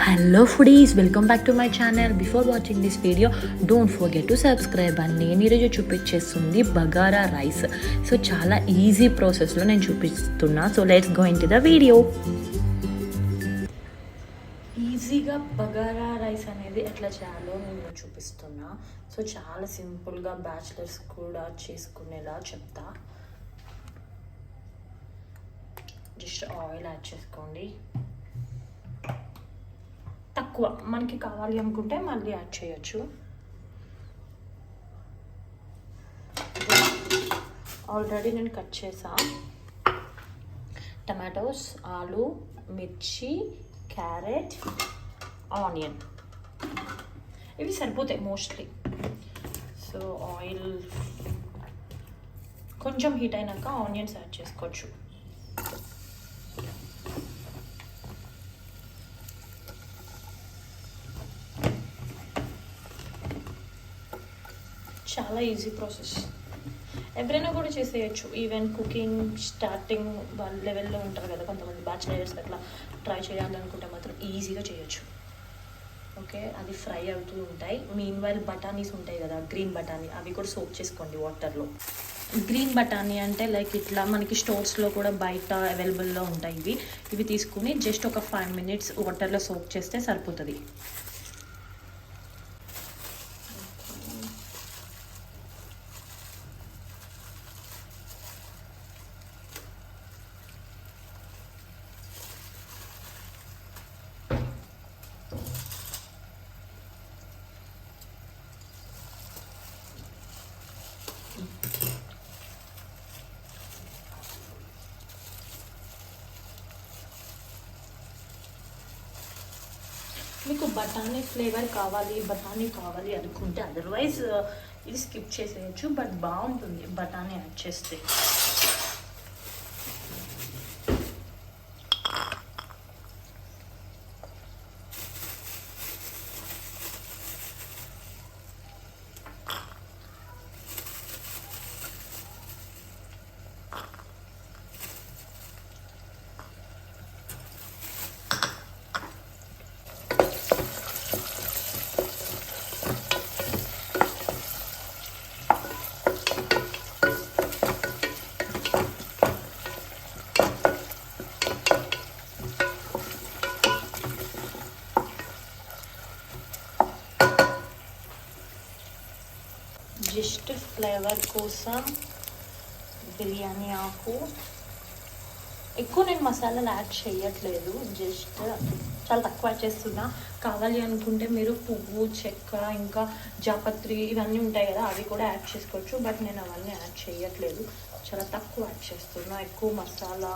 Hello foodies, welcome back to my channel. Before watching this video don't forget to subscribe. And నేను ఈరోజు చూపించేస్తుంది bagara rice. So చాలా easy ప్రాసెస్లో నేను చూపిస్తున్నా. So let's go in to the video. ఈజీగా bagara rice అనేది ఎట్లా చేయాలో నేను చూపిస్తున్నా. సో చాలా సింపుల్గా బ్యాచిలర్స్ కూడా చేసుకునేలా చెప్తా. జస్ట్ ఆయిల్ యాడ్ చేసుకోండి. తక్కువ మనకి కావాలి అనుకుంటే మళ్ళీ యాడ్ చేయొచ్చు. ఆల్రెడీ నేను కట్ చేసా టమాటోస్, ఆలు, మిర్చి, క్యారెట్, ఆనియన్. ఇవి సరిపోతాయి మోస్ట్లీ. సో ఆయిల్ కొంచెం హీట్ అయినాక ఆనియన్స్ యాడ్ చేసుకోవచ్చు. చాలా ఈజీ ప్రాసెస్, ఎవరైనా కూడా చేసేయచ్చు. ఈవెన్ కుకింగ్ స్టార్టింగ్ వాళ్ళ లెవెల్లో ఉంటారు కదా కొంతమంది బ్యాచిలర్స్, అట్లా ట్రై చేయాలనుకుంటే మాత్రం ఈజీగా చేయొచ్చు. ఓకే, అది ఫ్రై అవుతూ ఉంటాయి. మీన్ వైల్ బఠానీస్ ఉంటాయి కదా, గ్రీన్ బఠానీ, అవి కూడా సోక్ చేసుకోండి వాటర్లో. గ్రీన్ బఠానీ అంటే లైక్ ఇట్లా మనకి స్టోర్స్లో కూడా బయట అవైలబుల్లో ఉంటాయి. ఇవి తీసుకుని జస్ట్ ఒక 5 minutes వాటర్లో సోక్ చేస్తే సరిపోతుంది. మీకు బఠానీ ఫ్లేవర్ కావాలి, బఠానీ కావాలి అనుకుంటే అదర్వైజ్ ఇది స్కిప్ చేసేయచ్చు. బట్ బాగుంటుంది బఠానీ యాడ్ చేస్తే. జస్ట్ ఫ్లేవర్ కోసం బిర్యానీ ఆకు, ఎక్కువ నేను మసాలాలు యాడ్ చేయట్లేదు, జస్ట్ చాలా తక్కువ యాడ్ చేస్తున్నా. కావాలి అనుకుంటే మీరు పువ్వు, చెక్క, ఇంకా జాపత్రి ఇవన్నీ ఉంటాయి కదా, అవి కూడా యాడ్ చేసుకోవచ్చు. బట్ నేను అవన్నీ యాడ్ చేయట్లేదు, చాలా తక్కువ యాడ్ చేస్తున్నా. ఎక్కువ మసాలా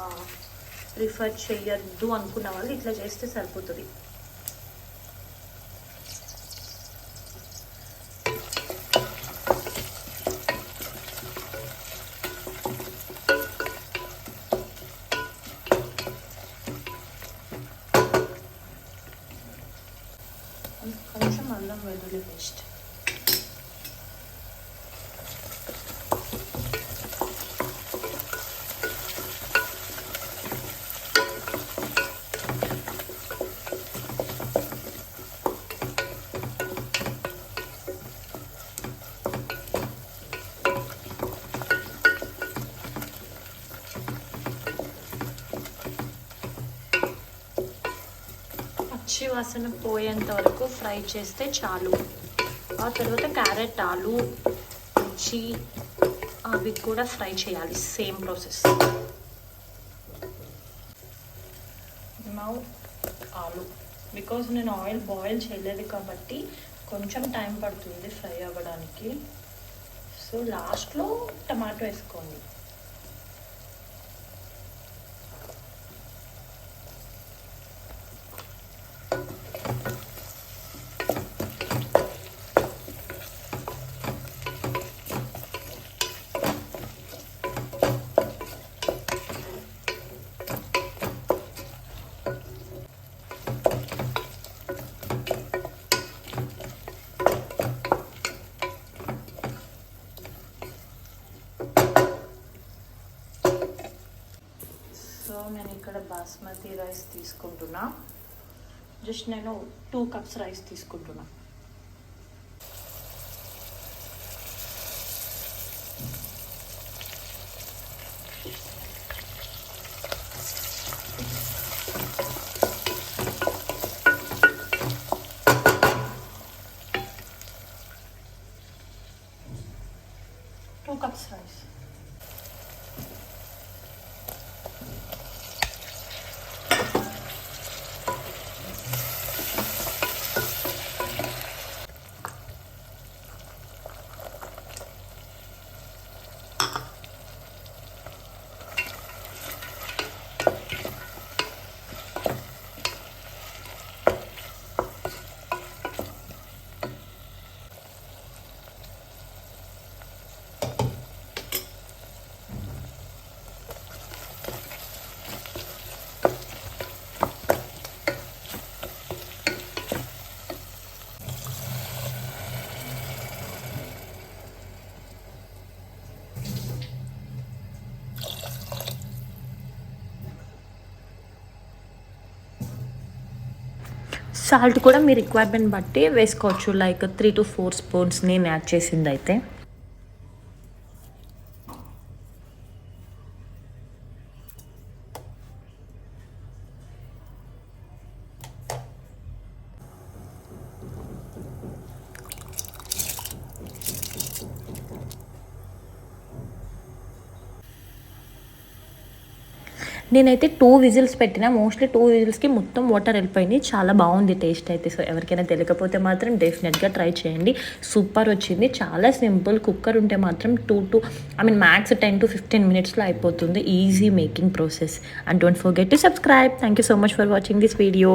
ప్రిఫర్ చేయొద్దు అనుకున్న వాళ్ళు ఇట్లా చేస్తే సరిపోతుంది. కొంచెం అల్లం వెల్లుల్లి పేస్ట్, పచ్చి వాసన పోయేంత వరకు ఫ్రై చేస్తే చాలు. ఆ తర్వాత క్యారెట్, ఆలు, మిర్చి అవి కూడా ఫ్రై చేయాలి, సేమ్ ప్రాసెస్. నౌ ఆలు, బికాజ్ నేను ఆయిల్ బాయిల్ చేయలేదు కాబట్టి కొంచెం టైం పడుతుంది ఫ్రై అవ్వడానికి. సో లాస్ట్లో టమాటో వేసుకోండి. సో నేను ఇక్కడ బాస్మతి రైస్ తీసుకుంటున్నా. జస్ట్ నేను 2 కప్స్ రైస్ తీసుకుంటున్నా. Cups rice. సాల్ట్ కూడా మీ రిక్వైర్మెంట్ బట్టి వేసుకోవచ్చు. లైక్ 3 to 4 స్పూన్స్ నేను యాడ్ చేసింది అయితే. నేనైతే 2 విజిల్స్ పెట్టినా. మోస్ట్లీ 2 విజిల్స్కి మొత్తం వాటర్ వెళ్ళిపోయింది. చాలా బాగుంది టేస్ట్ అయితే. సో ఎవరికైనా తెలియకపోతే మాత్రం డెఫినెట్గా ట్రై చేయండి. సూపర్ వచ్చింది. చాలా సింపుల్. కుక్కర్ ఉంటే మాత్రం మ్యాక్స్ 10 to 15 మినిట్స్లో అయిపోతుంది. Easy making process. And don't forget to subscribe. Thank you so much for watching this video.